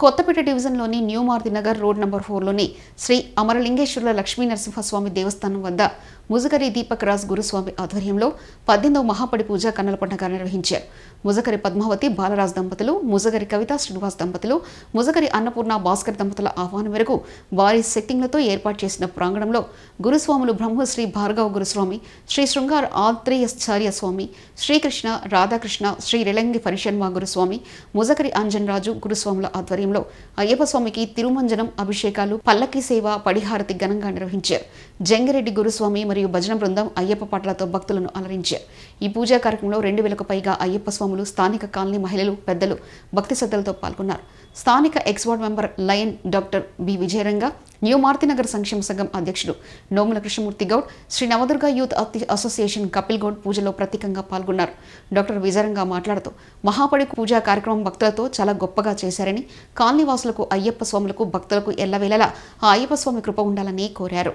కొత్తపేట డివిజన్లోని new Maruti Nagar road number 4లోని శ్రీ అమరలింగేశ్వరుల లక్ష్మీ నరసింహస్వామి దేవస్థానం వద్ద ముజకరి దీపక్ రాజ్ గురుస్వామి ఆధ్వర్యంలో 18వ మహాపడి పూజ కన్నుల పండుగ నిర్వహించారు. ముజకరి పద్మావతి బాలరాజ్ దంపతులు, ముజకరి కవిత శ్రీనివాస్ దంపతులు, ముజకరి అన్నపూర్ణ భాస్కర్ దంపతుల ఆహ్వానం మేరకు వారి శక్తిలతో ఏర్పాటు చేసిన ప్రాంగణంలో గురుస్వాములు బ్రహ్మశ్రీ భార్గవ గురుస్వామి, శ్రీ శృంగార్ ఆత్రేయాచార్య స్వామి, శ్రీకృష్ణ రాధాకృష్ణ, శ్రీ రెలంగి ఫణిశర్మ గురుస్వామి, ముజకరి అంజన్ రాజు గురుస్వాముల ఆధ్వర్యంలో అయ్యప్ప స్వామికి తిరుమంజనం, అభిషేకాలు, పల్లకి సేవ, పడిహారతి ఘనంగా నిర్వహించారు. జంగిరెడ్డి గురుస్వామి మరియు భజన బృందం అయ్యప్ప పాటలతో భక్తులను అలరించారు. ఈ పూజా కార్యక్రమంలో 2000కు పైగా అయ్యప్ప స్వాములు, స్థానిక కాలనీ మహిళలు, పెద్దలు భక్తి శ్రద్ధలతో పాల్గొన్నారు. స్థానిక ex ward member lion doctor B Vijayaranga, new Marutinagar సంక్షేమ సంఘం అధ్యక్షుడు నోముల కృష్ణమూర్తి గౌడ్, శ్రీ నవదుర్గ యూత్ అసోసియేషన్ కపిల్ గౌడ్ పూజలో ప్రత్యేకంగా పాల్గొన్నారు. డాక్టర్ విజయరంగ మాట్లాడుతూ మహాపడి పూజా కార్యక్రమం భక్తులతో చాలా గొప్పగా చేశారని, కాలనీ వాసులకు, అయ్యప్ప స్వాములకు, భక్తులకు ఎల్లవేళలా ఆ అయ్యప్ప స్వామి కృప ఉండాలని కోరారు.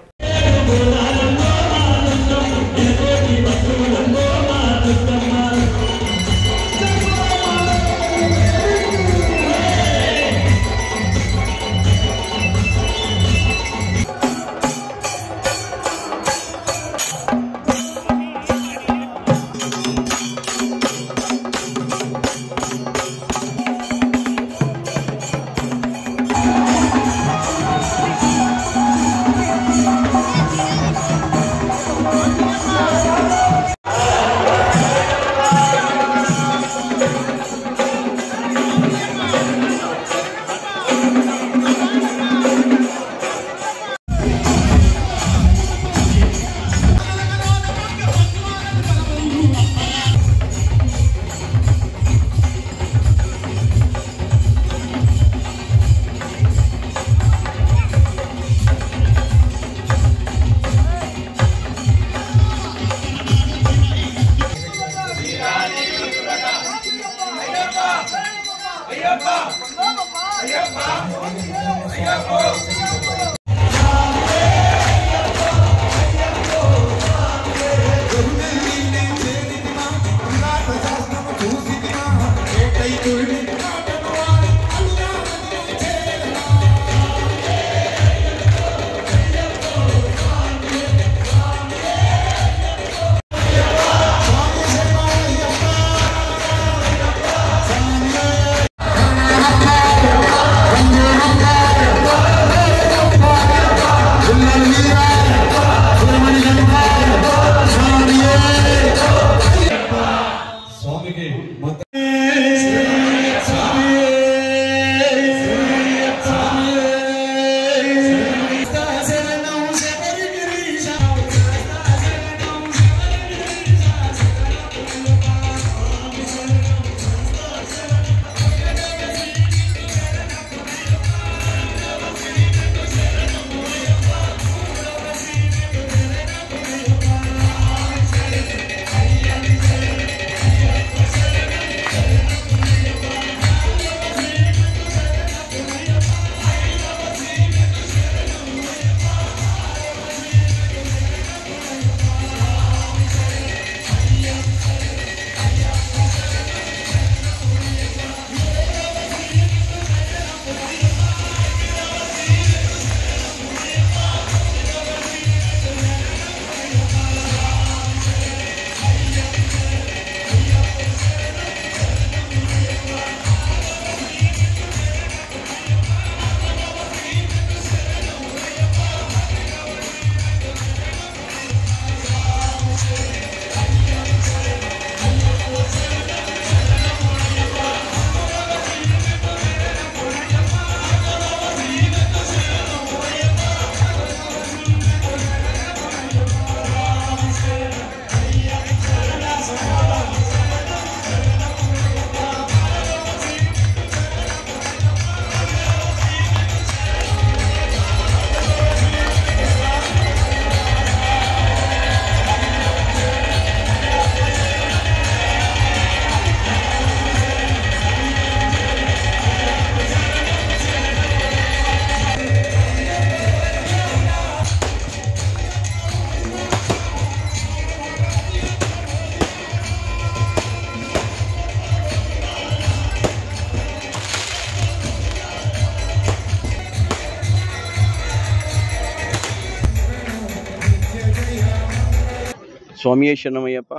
స్వామి శరణమయ్యప్ప.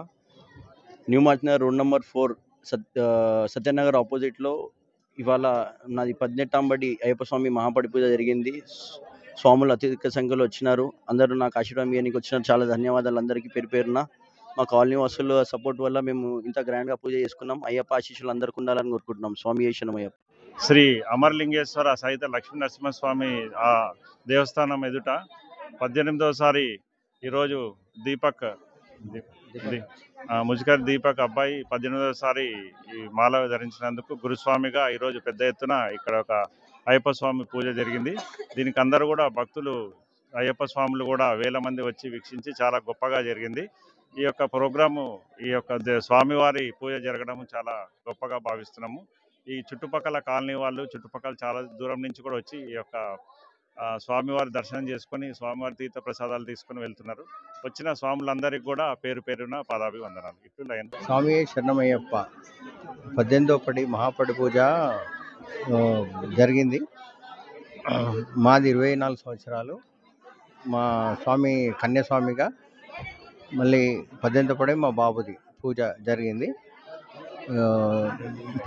న్యూ మార్చినగర్ రోడ్ నెంబర్ 4 సత్యనగర్ ఆపోజిట్లో ఇవాళ నాది 18వ బడి అయ్యప్ప స్వామి మహాపడి పూజ జరిగింది. స్వాములు అత్యధిక సంఖ్యలో వచ్చినారు. అందరూ నాకు ఆశీర్వాదం ఇవ్వడానికి వచ్చినారు. చాలా ధన్యవాదాలు అందరికీ పేరు పేరున. మా కాలనీ వాసుల సపోర్ట్ వల్ల మేము ఇంత గ్రాండ్గా పూజ చేసుకున్నాం. అయ్యప్ప ఆశీస్సులు అందరికీ ఉండాలని కోరుకుంటున్నాం. స్వామి శరణమయ్యప్ప. శ్రీ అమరలింగేశ్వర సహిత లక్ష్మీ నరసింహస్వామి ఆ దేవస్థానం ఎదుట 18వసారి ఈరోజు దీపక్ ముజికర్ దీపక్ అబ్బాయి 18వసారి ఈ మాల ధరించినందుకు గురుస్వామిగా ఈరోజు పెద్ద ఎత్తున ఇక్కడ ఒక అయ్యప్ప స్వామి పూజ జరిగింది. దీనికి అందరూ కూడా భక్తులు అయ్యప్ప స్వాములు కూడా వేల మంది వచ్చి వీక్షించి చాలా గొప్పగా జరిగింది. ఈ యొక్క ప్రోగ్రాము ఈ యొక్క స్వామివారి పూజ జరగడం చాలా గొప్పగా భావిస్తున్నాము. ఈ చుట్టుపక్కల కాలనీ వాళ్ళు చుట్టుపక్కల చాలా దూరం నుంచి కూడా వచ్చి ఈ యొక్క స్వామివారి దర్శనం చేసుకొని స్వామివారి తీర్థ ప్రసాదాలు తీసుకొని వెళ్తున్నారు. వచ్చిన స్వాములందరికీ కూడా పేరు పేరున పాదాభివందనాలు. ఇట్లు స్వామి శరణమయ్యప్ప 18వ పడి మహాపడి పూజ జరిగింది. మాది 24 సంవత్సరాలు. మా స్వామి కన్యాస్వామిగా మళ్ళీ 18వ పడి మా బాబుది పూజ జరిగింది.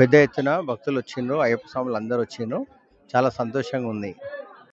పెద్ద ఎత్తున భక్తులు వచ్చిండ్రు, అయ్యప్ప స్వాములు అందరూ వచ్చిండ్రు. చాలా సంతోషంగా ఉంది.